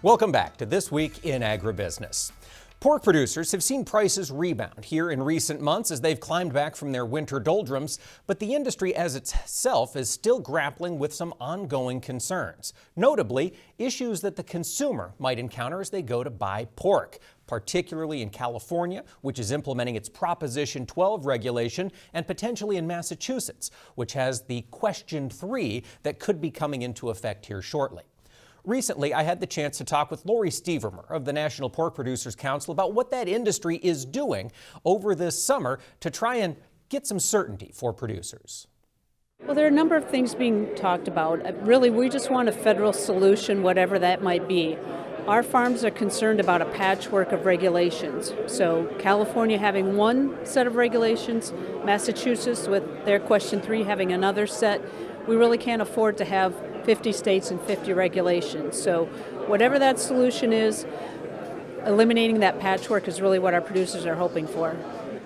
Welcome back to This Week in Agribusiness. Pork producers have seen prices rebound here in recent months as they've climbed back from their winter doldrums, but the industry as itself is still grappling with some ongoing concerns, notably issues that the consumer might encounter as they go to buy pork, particularly in California, which is implementing its Proposition 12 regulation, and potentially in Massachusetts, which has the Question 3 that could be coming into effect here shortly. Recently, I had the chance to talk with Laurie Stevermer of the National Pork Producers Council about what that industry is doing over this summer to try and get some certainty for producers. Well, there are a number of things being talked about. Really, we just want a federal solution, whatever that might be. Our farms are concerned about a patchwork of regulations. So California having one set of regulations, Massachusetts with their Question 3 having another set. We really can't afford to have 50 states and 50 regulations. So whatever that solution is, eliminating that patchwork is really what our producers are hoping for.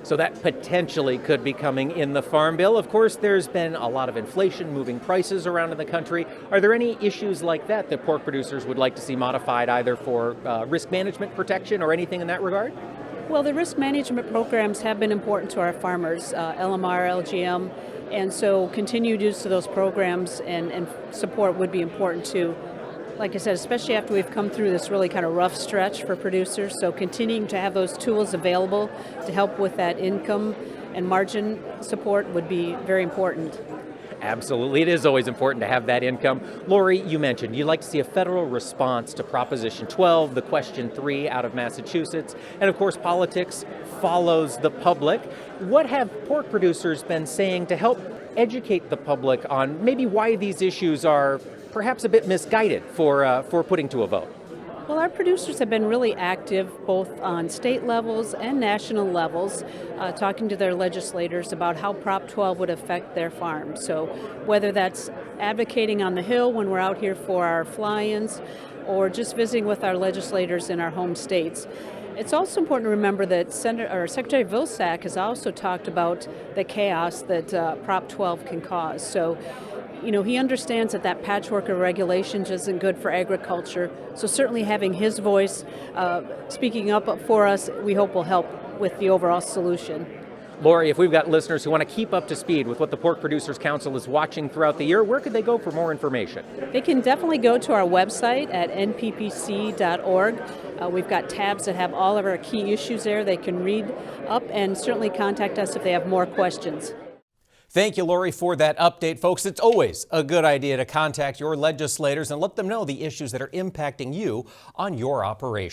So that potentially could be coming in the Farm Bill. Of course, there's been a lot of inflation moving prices around in the country. Are there any issues like that that pork producers would like to see modified either for risk management protection or anything in that regard? Well, the risk management programs have been important to our farmers, LMR, LGM, and so continued use of those programs and support would be important too. Like I said, especially after we've come through this really kind of rough stretch for producers, so continuing to have those tools available to help with that income and margin support would be very important. Absolutely. It is always important to have that income. Laurie, you mentioned you'd like to see a federal response to Proposition 12, the Question 3 out of Massachusetts, and of course politics follows the public. What have pork producers been saying to help educate the public on maybe why these issues are perhaps a bit misguided for putting to a vote? Well, our producers have been really active both on state levels and national levels, talking to their legislators about how Prop 12 would affect their farms. So whether that's advocating on the Hill when we're out here for our fly-ins or just visiting with our legislators in our home states. It's also important to remember that Secretary Vilsack has also talked about the chaos that Prop 12 can cause. So he understands that patchwork of regulations isn't good for agriculture. So certainly having his voice speaking up for us, we hope will help with the overall solution. Laurie, if we've got listeners who want to keep up to speed with what the Pork Producers Council is watching throughout the year, where could they go for more information? They can definitely go to our website at nppc.org. We've got tabs that have all of our key issues there. They can read up and certainly contact us if they have more questions. Thank you, Laurie, for that update. Folks, it's always a good idea to contact your legislators and let them know the issues that are impacting you on your operation.